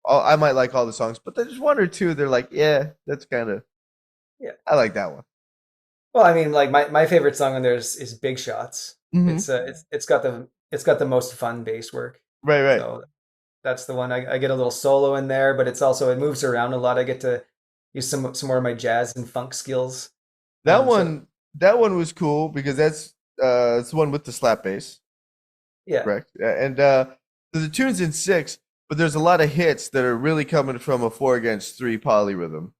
I might like all the songs, but there's one or two they're like, yeah, that's kind of, yeah, I like that one. Well, I mean, like my favorite song on there is Big Shots. Mm-hmm. It's got the most fun bass work. Right. So that's the one. I get a little solo in there, but it moves around a lot. I get to use some more of my jazz and funk skills. That one was cool because it's the one with the slap bass. Yeah. Correct. And the tune's in 6, but there's a lot of hits that are really coming from a 4/3 polyrhythm.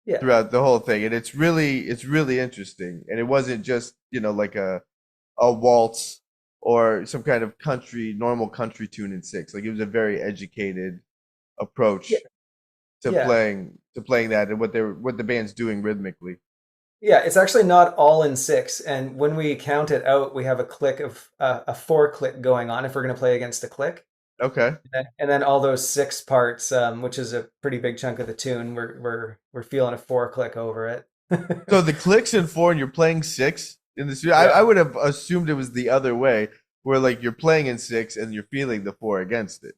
Yeah. Throughout the whole thing, and it's really interesting. And it wasn't just like a waltz or some kind of normal country tune in 6. Like it was a very educated approach to playing that and what the band's doing rhythmically. Yeah, it's actually not all in 6, and when we count it out, we have a click of a 4 click going on if we're going to play against a click. Okay. And then all those 6 parts, which is a pretty big chunk of the tune, we're feeling a 4 click over it. So the clicks in 4 and you're playing 6 in the studio. I would have assumed it was the other way, where like you're playing in 6 and you're feeling the 4 against it.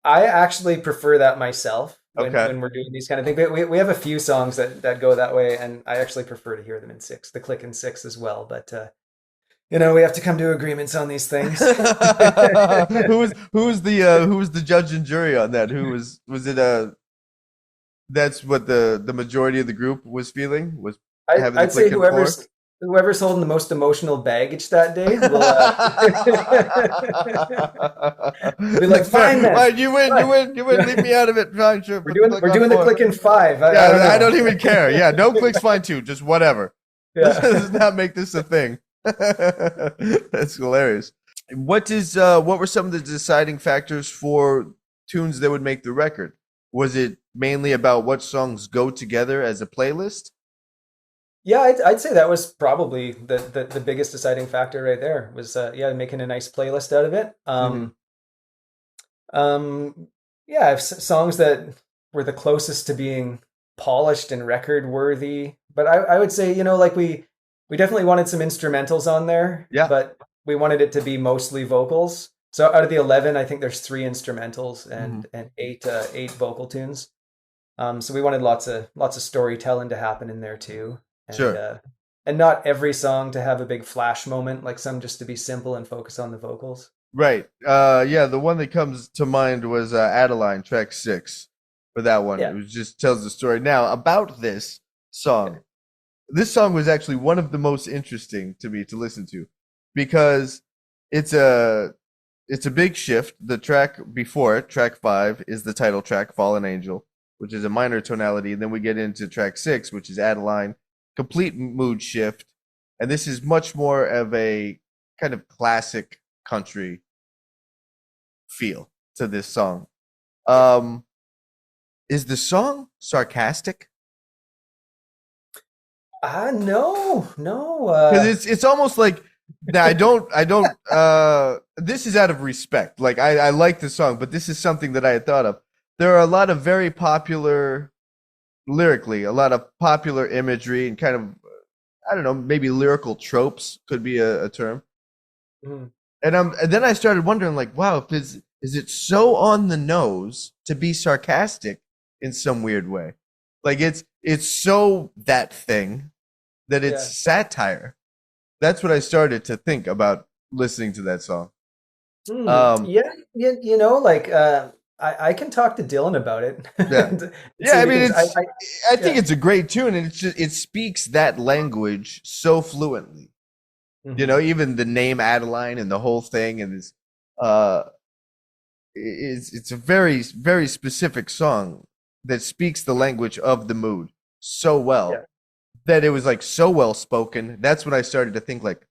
I actually prefer that myself when Okay. we're doing these kind of things. We have a few songs that go that way, and I actually prefer to hear them in 6, the click in 6 as well. But we have to come to agreements on these things. Who was the judge and jury on that? Was it that's what the majority of the group was feeling, was having I'd say whoever's holding the most emotional baggage that day will be like, fine then. Fine, you win. Leave me out of it. Fine, sure. We're doing the click in 5. I don't even care. Yeah, no clicks, fine too. Just whatever. Yeah. Let's not make this a thing. That's hilarious. What were some of the deciding factors for tunes that would make the record? Was it mainly about what songs go together as a playlist? Yeah, I'd say that was probably the biggest deciding factor right there was yeah, making a nice playlist out of it. Hmm. Um, yeah, songs that were the closest to being polished and record worthy. But I would say, like we definitely wanted some instrumentals on there, Yeah. but we wanted it to be mostly vocals. So out of the 11, I think there's 3 instrumentals Hmm. and eight vocal tunes. So we wanted lots of storytelling to happen in there too, Sure. and not every song to have a big flash moment, like some just to be simple and focus on the vocals. Right. Yeah, the one that comes to mind was Adeline, track 6. For that one, it Yeah. was just tells the story. Now about this Okay. song. This song was actually one of the most interesting to me to listen to because it's a it's a big shift. The track before it, track 5, is the title track, Fallen Angel, which is a minor tonality. And then we get into track 6, which is Adeline, complete mood shift. And this is much more of a kind of classic country feel to this song. Yeah. Um, is the song sarcastic? No, no. Because it's almost like now I don't this is out of respect. Like I like the song, but this is something that I had thought of. There are a lot of very popular lyrically, a lot of popular imagery and kind of I don't know, maybe lyrical tropes could be a term. Mhm. And then I started wondering like, wow, is it so on the nose to be sarcastic in some weird way? Like it's so that thing that it's Yeah. satire. That's what I started to think about listening to that song. Um, Yeah, like I can talk to Dylan about it yeah, and yeah. see I what he mean, thinks. I think Yeah. it's a great tune, and it speaks that language so fluently. You know, Hmm. even the name Adeline and the whole thing, and this, uh, it's a very specific song that speaks the language of the mood so Yeah. well that it was like so well spoken. That's when I started to think like,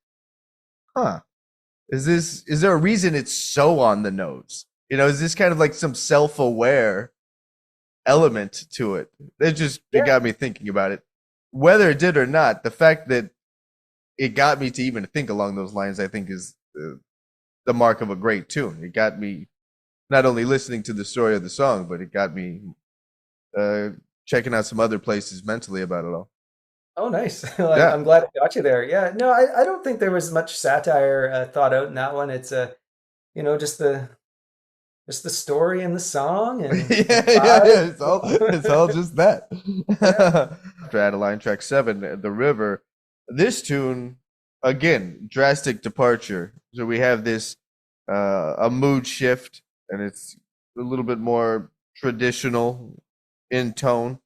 huh, is there a reason it's so on the nose? You know, is this kind of like some self-aware element to it? It Yeah. got me thinking about it. Whether it did or not, the fact that it got me to even think along those lines, I think is the mark of a great tune. It got me not only listening to the story of the song, but it got me uh, checking out some other places mentally about it all. Oh, nice. Well, Yeah. I'm glad I got you there. Yeah. No, I don't think there was much satire thought out in that one. It's just the story and the song and Yeah. vibe. It's all just that. Yeah. After Adeline, track 7, The River. This tune, again, drastic departure. So we have this a mood shift, and it's a little bit more traditional in tone.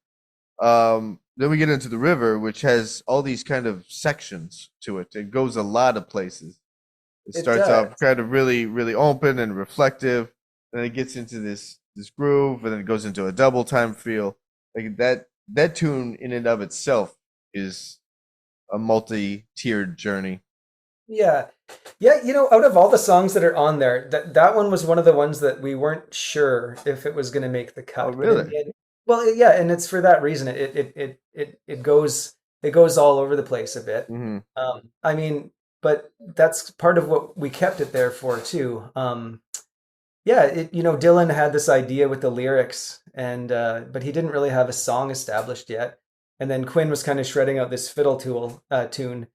Then we get into The River, which has all these kind of sections to it. It goes a lot of places. It It starts does. off kind of really open and reflective. Then it gets into this groove, and then it goes into a double time feel. Like that tune in and of itself is a multi-tiered journey. Yeah. Yeah, out of all the songs that are on there, that one was one of the ones that we weren't sure if it was going to make the Oh, cut. But in really? the end, well, yeah, and it's for that reason. It goes all over the place a bit. Hmm. I mean, but that's part of what we kept it there for too. Yeah, Dylan had this idea with the lyrics, and but he didn't really have a song established yet. And then Quinn was kind of shredding out this fiddle tune,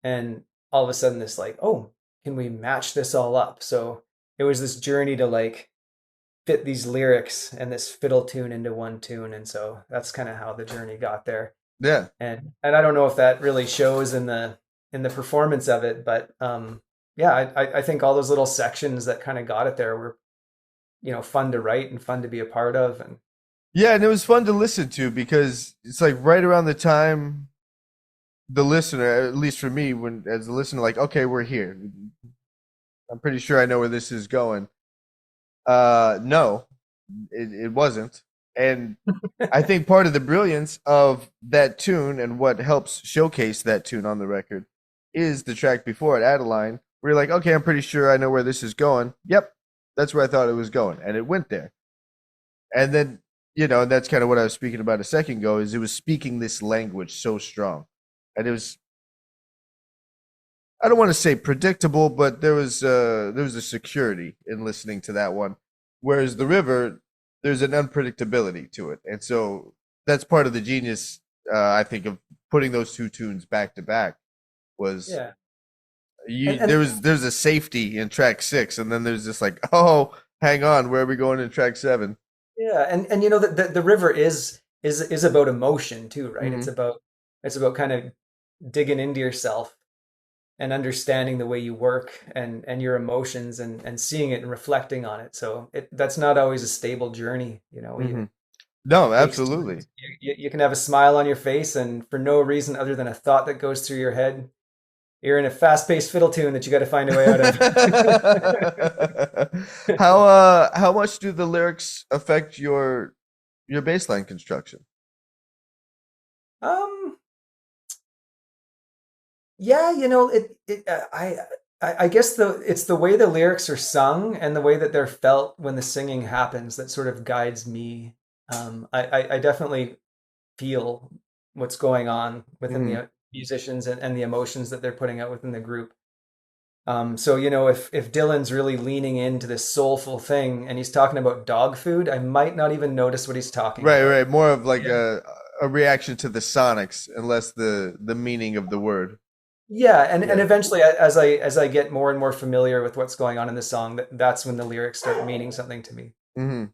and all of a sudden, this like, oh, can we match this all up? So it was this journey to like fit these lyrics and this fiddle tune into one tune, and so that's kind of how the journey got there. Yeah. And I don't know if that really shows in the performance of it, but yeah, I think all those little sections that kind of got it there were fun to write and fun to be a part of. And Yeah, and it was fun to listen to because it's like right around the time the listener, at least for me, when as a listener, like, okay, we're here. I'm pretty sure I know where this is going. No, it wasn't. And I think part of the brilliance of that tune and what helps showcase that tune on the record is the track before it, Adeline, where you're like, okay, I'm pretty sure I know where this is going. Yep, that's where I thought it was going. And it went there. And then, and that's kind of what I was speaking about a second ago, is it was speaking this language so strong. and it was, I don't want to say predictable, but there was a security in listening to that one. Whereas the river, there's an unpredictability to it, and so that's part of the genius, I think, of putting those two tunes back to back. Was Yeah. And there's a safety in track 6, and then there's this like, oh, hang on, where are we going in track 7? yeah, and you know the river is about emotion too, right? Mm-hmm. It's about kind of digging into yourself and understanding the way you work and your emotions and seeing it and reflecting on it. So that's not always a stable journey, you know. Mm-hmm. No, absolutely. You can have a smile on your face, and for no reason other than a thought that goes through your head, you're in a fast-paced fiddle tune that you got to find a way out of. How much do the lyrics affect your bass line construction? Yeah, you know, I guess it's the way the lyrics are sung and the way that they're felt when the singing happens that sort of guides me. I definitely feel what's going on within Mm-hmm. the musicians and the emotions that they're putting out within the group. So you know, if Dylan's really leaning into this soulful thing and he's talking about dog food, I might not even notice what he's talking Right, about. right. More of like Yeah. a reaction to the sonics and less the meaning of the word. Yeah, and Yeah. eventually, as I get more and more familiar with what's going on in the song, that's when the lyrics start meaning something to me. Mm-hmm.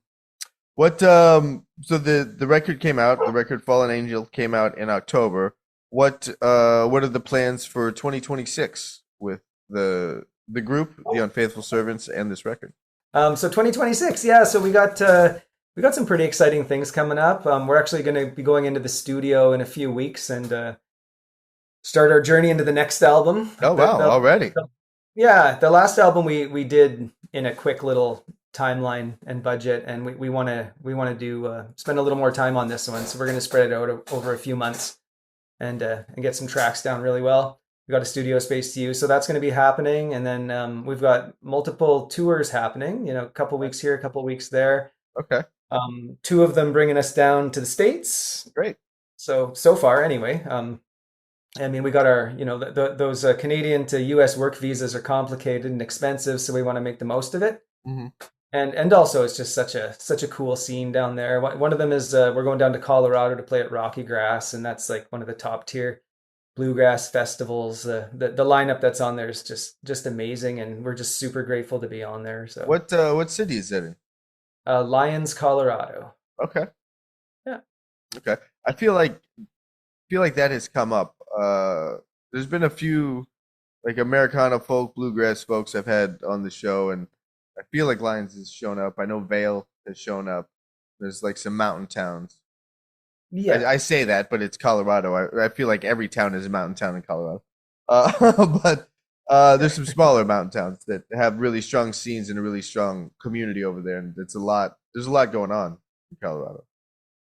What so the record came out, the record Fallen Angel came out in October. What are the plans for 2026 with the group, the Unfaithful Servants, and this record? So 2026, yeah. So we got some pretty exciting things coming up. We're actually going to be going into the studio in a few weeks and start our journey into the next album. Oh wow, already. Yeah, the last album we did in a quick little timeline and budget, and we want to do spend a little more time on this one. So we're going to spread it out over a few months and get some tracks down really well. We got a studio space to use, so that's going to be happening. And then we've got multiple tours happening. You know, a couple weeks here, a couple weeks there. Okay, Two of them bringing us down to the States. great. So far anyway. I mean, we got our, you know, those Canadian to U.S. work visas are complicated and expensive, so we want to make the most of it. Mm-hmm. And also, it's just such a cool scene down there. One of them is we're going down to Colorado to play at Rocky Grass, and that's like one of the top tier bluegrass festivals. The lineup that's on there is just amazing, and we're just super grateful to be on there. So What city is that in? Lyons, Colorado. Okay, Yeah. okay. I feel like that has come up. There's been a few like Americana folk bluegrass folks I've had on the show, and I feel like Lions has shown up. I know Vale has shown up. There's like some mountain towns. Yeah. I say that, but it's Colorado. I feel like every town is a mountain town in Colorado. But there's some smaller mountain towns that have really strong scenes and a really strong community over there, and it's a lot. There's a lot going on in Colorado.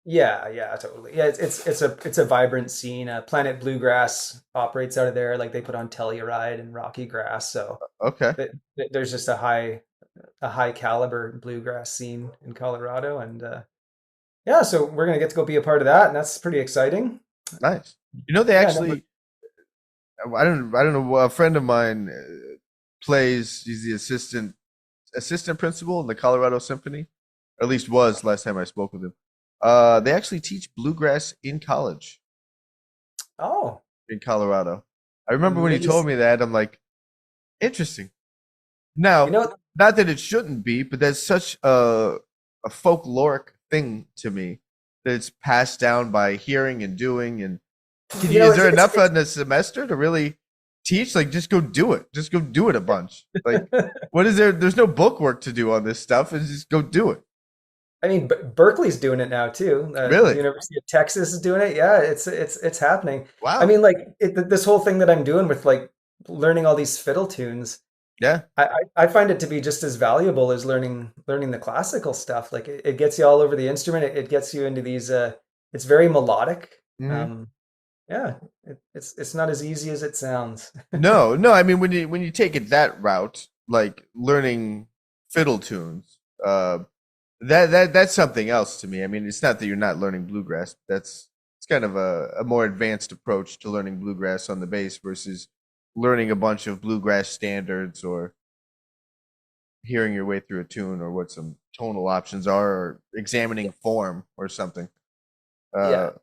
Yeah, totally. Yeah, it's a vibrant scene. Planet Bluegrass operates out of there. Like they put on Telluride and Rocky Grass, so Okay, there's just a high caliber bluegrass scene in Colorado, and yeah, so we're gonna get to go be a part of that, and that's pretty exciting. nice. You know, they Yeah, no, actually. I don't know. A friend of mine plays. He's the assistant principal in the Colorado Symphony, or at least was last time I spoke with him. They actually teach bluegrass in college oh, in Colorado. I remember when he told amazing. me that. I'm like, interesting. You Now, know, not that it shouldn't be, but that's such a folkloric thing to me that it's passed down by hearing and doing. And is there enough in a semester to really teach? Like, just go do it. Just go do it a bunch. Like, what is there? There's no book work to do on this stuff. It's just go do it. I mean, Berkeley's doing it now too. The Really? University of Texas is doing it. Yeah, it's happening. I Wow. mean, like this whole thing that I'm doing with like learning all these fiddle tunes. Yeah. I find it to be just as valuable as learning the classical stuff. Like it gets you all over the instrument. It gets you into these. It's very melodic. Hmm. Yeah, it's not as easy as it sounds. No, no. I mean, when you take it that route, like learning fiddle tunes, that's something else to me. I mean, it's not that you're not learning bluegrass. It's kind of a more advanced approach to learning bluegrass on the bass versus learning a bunch of bluegrass standards or hearing your way through a tune or what some tonal options are or examining form or something. But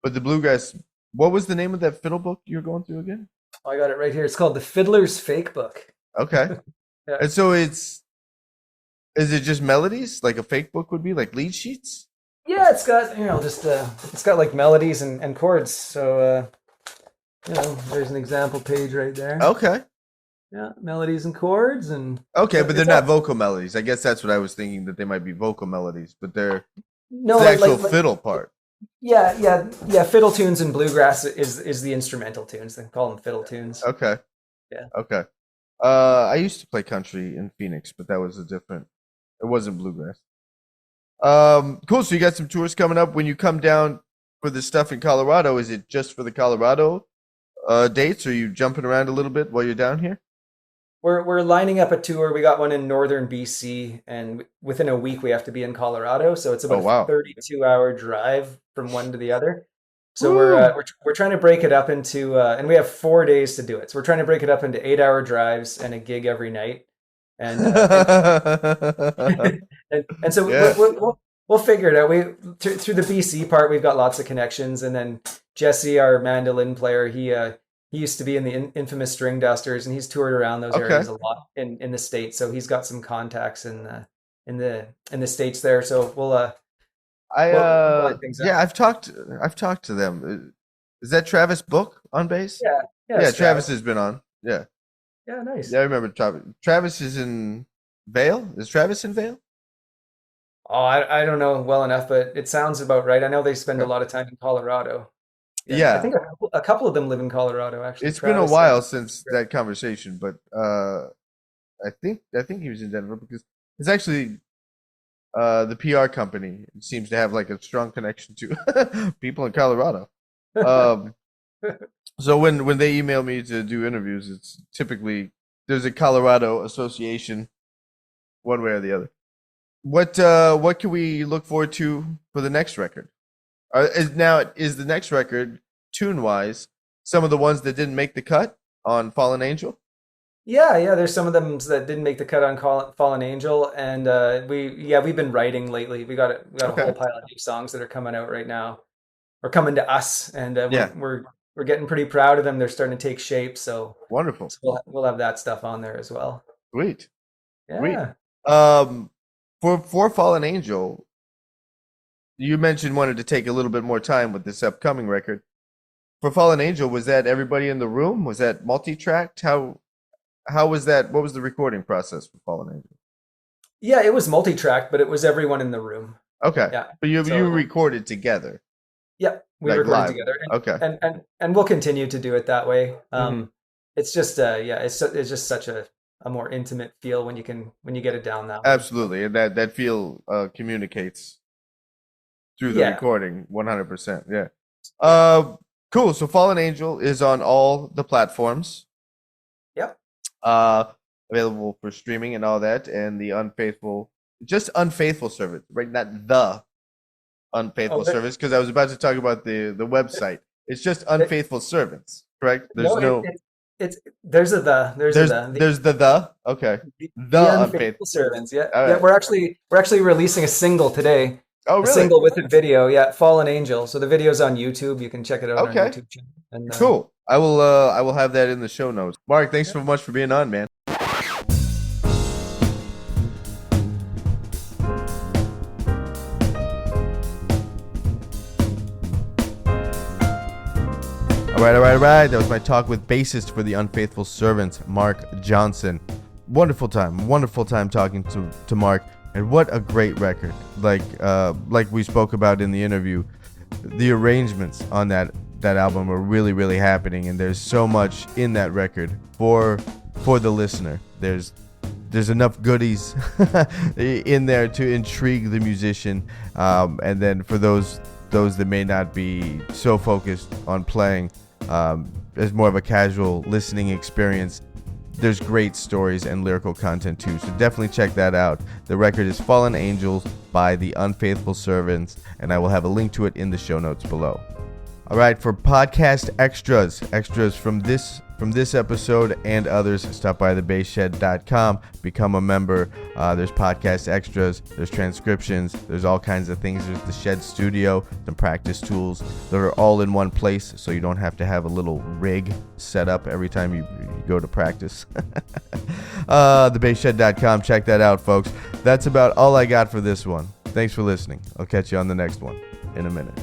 the bluegrass, what was the name of that fiddle book you were going through again? Oh, I got it right here. It's called The Fiddler's Fake Book. Okay. Yeah. And so is it just melodies like a fake book would be, like lead sheets? Yeah, it's got, just it's got like melodies and chords. So there's an example page right there. Okay. Yeah, melodies and chords and okay, but they're not vocal melodies. I guess that's what I was thinking, that they might be vocal melodies, but they're no the actual fiddle part. Yeah. Fiddle tunes and bluegrass is the instrumental tunes. They call them fiddle tunes. Okay. Yeah. Okay. I used to play country in Phoenix, but that was it wasn't bluegrass. Cool. So you got some tours coming up. When you come down for the stuff in Colorado, is it just for the Colorado dates, or are you jumping around a little bit while you're down here? We're lining up a tour. We got one in northern BC, and within a week we have to be in Colorado. So it's about a 32-hour drive from one to the other. So we're trying to break it up into, and we have 4 days to do it. So we're trying to break it up into 8-hour drives and a gig every night. And and so we'll figure it out. Through the BC part, we've got lots of connections, and then Jesse, our mandolin player, he used to be in the infamous String Dusters, and he's toured around those areas a lot in the States. So he's got some contacts in the States there. So we'll I've talked to them. Is that Travis Book on bass? Yeah. Travis has been on. Yeah. Yeah, nice. Yeah, I remember Travis. Travis is in Vail. Is Travis in Vail? Oh, I don't know well enough, but it sounds about right. I know they spend a lot of time in Colorado. Yeah. I think a couple of them live in Colorado, actually. It's been a while since that conversation, but I think he was in Denver because it's actually the PR company seems to have like a strong connection to people in Colorado. So when they email me to do interviews, it's typically there's a Colorado association, one way or the other. What can we look forward to for the next record? Is the next record tune-wise some of the ones that didn't make the cut on Fallen Angel? Yeah. There's some of them that didn't make the cut on Fallen Angel, and we've been writing lately. We got a whole pile of new songs that are coming out right now, or coming to us, and we're getting pretty proud of them. They're starting to take shape. So wonderful. So we'll have that stuff on there as well. Sweet. Yeah. Sweet. For Fallen Angel, you mentioned wanted to take a little bit more time with this upcoming record. For Fallen Angel, was that everybody in the room? Was that multi-tracked? How was that? What was the recording process for Fallen Angel? Yeah, it was multi-tracked, but it was everyone in the room. Okay. Yeah. But you recorded together. Yeah, we recorded live together. And we'll continue to do it that way. It's just it's just such a more intimate feel when you get it down that way. Absolutely, and that feel communicates through the recording 100%. Yeah. Cool. So Fallen Angel is on all the platforms. Yep. Available for streaming and all that, and the Unfaithful Servants, right? Not the Unfaithful Servants, because I was about to talk about the website. It's just Unfaithful Servants, correct? There's there's the okay. The Unfaithful Servants. Yeah. Right. Yeah, we're actually releasing a single today. Oh, really? A single with a video. Yeah, Fallen Angel. So the video's on YouTube. You can check it out on our YouTube channel. And, cool. I will have that in the show notes. Mark, thanks so much for being on, man. All right. That was my talk with bassist for the Unfaithful Servants, Mark Johnson. Wonderful time talking to Mark, and what a great record. Like we spoke about in the interview, the arrangements on that album are really, really happening, and there's so much in that record for the listener. There's enough goodies in there to intrigue the musician, and then for those that may not be so focused on playing, as more of a casual listening experience, there's great stories and lyrical content too, so definitely check that out. The record is Fallen Angels by the Unfaithful Servants, and I will have a link to it in the show notes below. All right, for podcast extras from this episode and others, stop by thebasshed.com, become a member. There's podcast extras, there's transcriptions, there's all kinds of things. There's the Shed Studio, some practice tools that are all in one place, so you don't have to have a little rig set up every time you go to practice. Thebasshed.com, check that out, folks. That's about all I got for this one. Thanks for listening. I'll catch you on the next one in a minute.